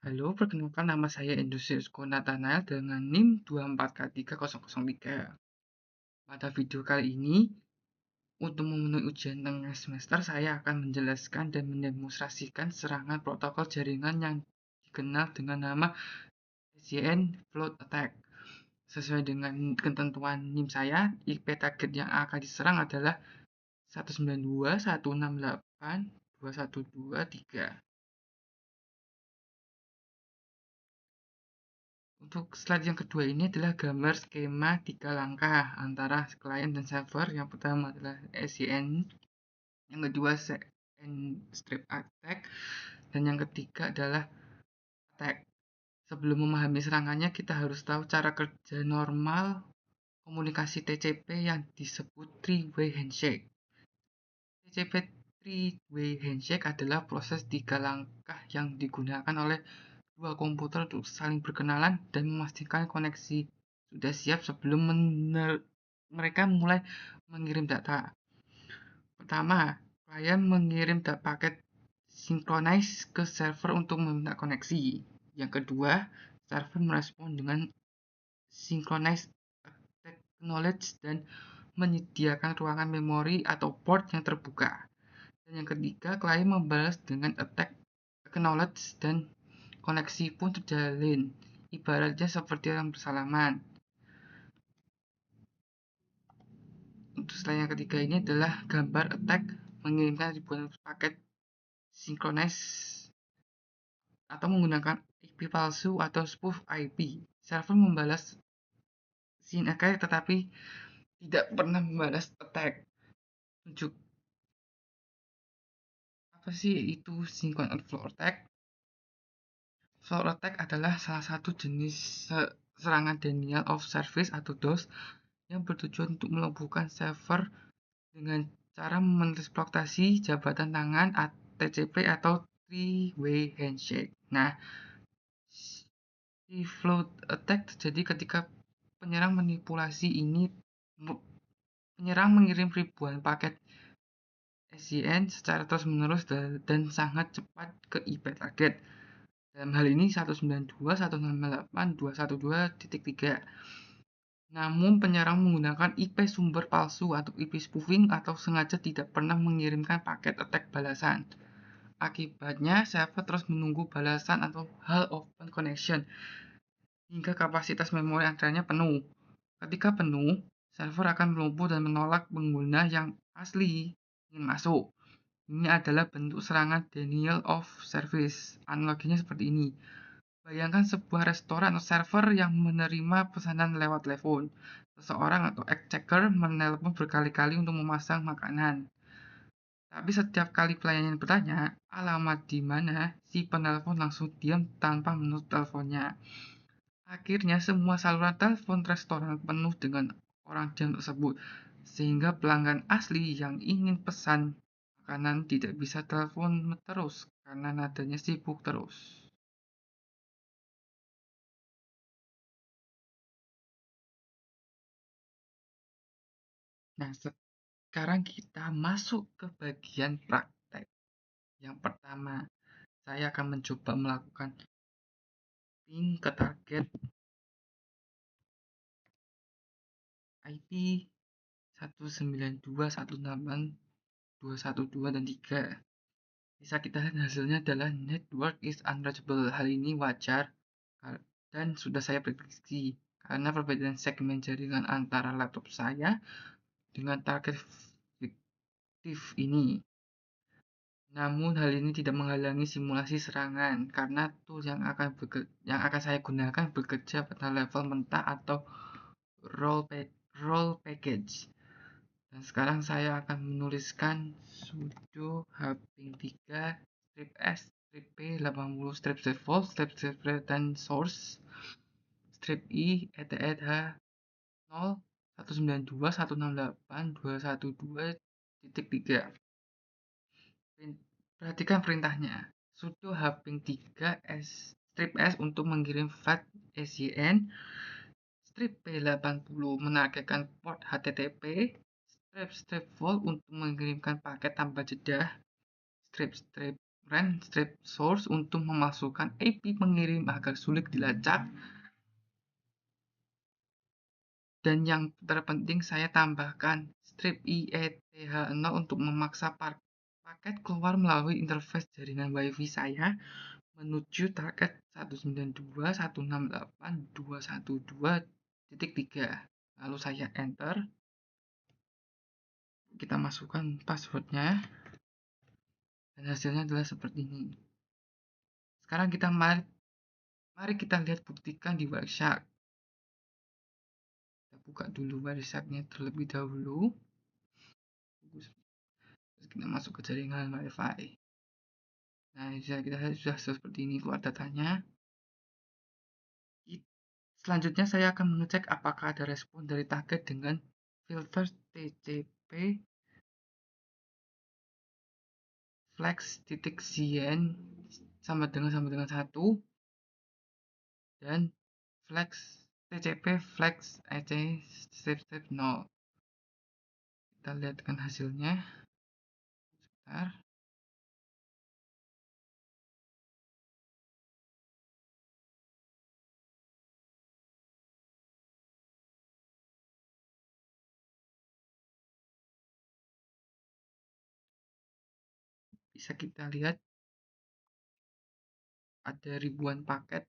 Halo, perkenalkan nama saya Indosiusko Nathanael dengan NIM 24K3003. Pada video kali ini, untuk memenuhi ujian tengah semester, saya akan menjelaskan dan mendemonstrasikan serangan protokol jaringan yang dikenal dengan nama SYN Flood Attack. Sesuai dengan ketentuan NIM saya, IP target yang akan diserang adalah 192.168.2.123. Untuk slide yang kedua ini adalah gambar skema 3 langkah antara klien dan server. Yang pertama adalah SYN, yang kedua SYN strip attack, dan yang ketiga adalah attack. Sebelum memahami serangannya, kita harus tahu cara kerja normal komunikasi TCP yang disebut three-way handshake. TCP three-way handshake adalah proses 3 langkah yang digunakan oleh dua komputer untuk saling berkenalan dan memastikan koneksi sudah siap sebelum mereka mulai mengirim data. Pertama, klien mengirim paket synchronize ke server untuk meminta koneksi. Yang kedua, server merespon dengan synchronize acknowledge dan menyediakan ruangan memori atau port yang terbuka. Dan yang ketiga, klien membalas dengan attack acknowledge dan koneksi pun terjalin, ibaratnya seperti orang bersalaman. Untuk slide yang ketiga ini adalah gambar attack mengirimkan ribuan paket synchronize atau menggunakan IP palsu atau spoof IP. Server membalas SYN attack tetapi tidak pernah membalas attack. Tunjuk apa sih itu synchronous flow attack? Flow attack adalah salah satu jenis serangan denial of service atau DOS yang bertujuan untuk melumpuhkan server dengan cara mengeksploitasi jabatan tangan TCP atau three-way handshake. Nah, si float attack terjadi ketika penyerang mengirim ribuan paket SYN secara terus-menerus dan sangat cepat ke IP target. Dalam hal ini 192.168.212.3. Namun penyerang menggunakan IP sumber palsu atau IP spoofing atau sengaja tidak pernah mengirimkan paket attack balasan. Akibatnya, server terus menunggu balasan atau hal open connection hingga kapasitas memori antriannya penuh. Ketika penuh, server akan melumpuh dan menolak pengguna yang asli ingin masuk. Ini adalah bentuk serangan denial of service. Analoginya seperti ini. Bayangkan sebuah restoran atau server yang menerima pesanan lewat telepon. Seseorang atau exchequer menelpon berkali-kali untuk memasang makanan. Tapi setiap kali pelayan bertanya alamat di mana, si penelpon langsung diam tanpa menutup teleponnya. Akhirnya semua saluran telepon restoran penuh dengan orang diam tersebut, sehingga pelanggan asli yang ingin pesan makanan tidak bisa telepon terus karena nadanya sibuk terus. Nah, sekarang kita masuk ke bagian praktek. Yang pertama, saya akan mencoba melakukan ping ke target IP 192.168.212 dan 3. Bisa kita lihat hasilnya adalah network is unreachable. Hal ini wajar dan sudah saya prediksi karena perbedaan segmen jaringan antara laptop saya dengan target fiktif ini. Namun hal ini tidak menghalangi simulasi serangan karena tool yang akan saya gunakan bekerja pada level mentah atau role package. Dan sekarang saya akan menuliskan sudo hping 3 strip s strip p 80 strip default strip dan source strip i etc h 0 192.168.212.3. Perhatikan perintahnya. Sudo hping 3 strip s untuk mengirim flat SYN, strip P80 menargetkan port HTTP, strip volt untuk mengirimkan paket tanpa jeda, strip ran strip source untuk memasukkan IP pengirim agar sulit dilacak. Dan yang terpenting saya tambahkan strip IETH0 untuk memaksa paket keluar melalui interface jaringan WiFi saya menuju target 192.168.212.3. Lalu saya enter, kita masukkan passwordnya, dan hasilnya adalah seperti ini. Sekarang mari kita lihat buktikan di Wireshark. Kita buka dulu Wiresharknya terlebih dahulu. Terus kita masuk ke jaringan WiFi. Nah, kita sudah seperti ini keluar datanya. Selanjutnya saya akan mengecek apakah ada respon dari target dengan filter TCP flex.cn sama dengan 1 dan flex TCP flex EC strip 0. Kita lihatkan hasilnya. Sebentar. Bisa kita lihat ada ribuan paket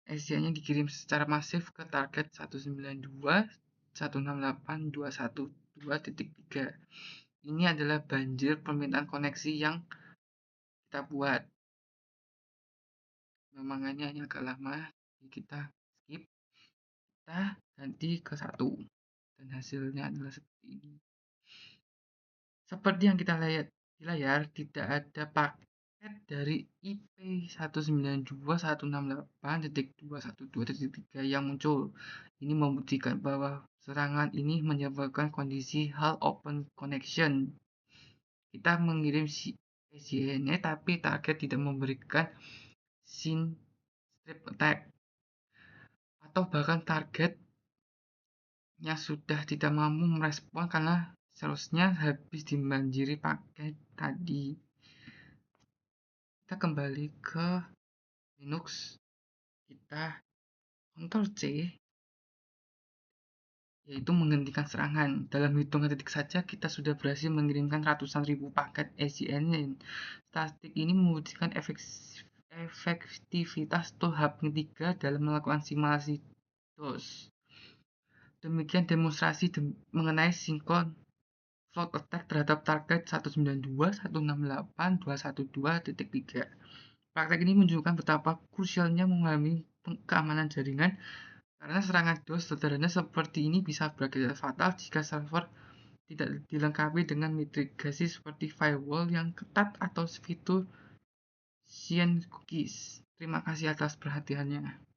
SCN-nya dikirim secara masif ke target 192.168.212.3. Ini adalah banjir permintaan koneksi yang kita buat. Memangannya hanya agak lama, jadi kita skip, kita ganti ke 1, dan hasilnya adalah seperti ini. Seperti yang kita lihat di layar, tidak ada paket dari IP 192.168.212.3 yang muncul. Ini membuktikan bahwa serangan ini menyebabkan kondisi hal open connection. Kita mengirim SYN tapi target tidak memberikan SYN strip attack, atau bahkan targetnya sudah tidak mampu merespon karena seharusnya habis dibanjiri paket tadi. Kita kembali ke Linux, kita Ctrl C, yaitu menghentikan serangan. Dalam hitungan detik saja kita sudah berhasil mengirimkan ratusan ribu paket SYN. Statistik ini membuktikan efektivitas tool hub-3 dalam melakukan simulasi DOS. Demikian demonstrasi mengenai sinkron float attack terhadap target 192.168.212.3. Praktek ini menunjukkan betapa krusialnya memahami keamanan jaringan, karena serangan DOS sederhana seperti ini bisa berakibat fatal jika server tidak dilengkapi dengan mitigasi seperti firewall yang ketat atau fitur SYN cookies. Terima kasih atas perhatiannya.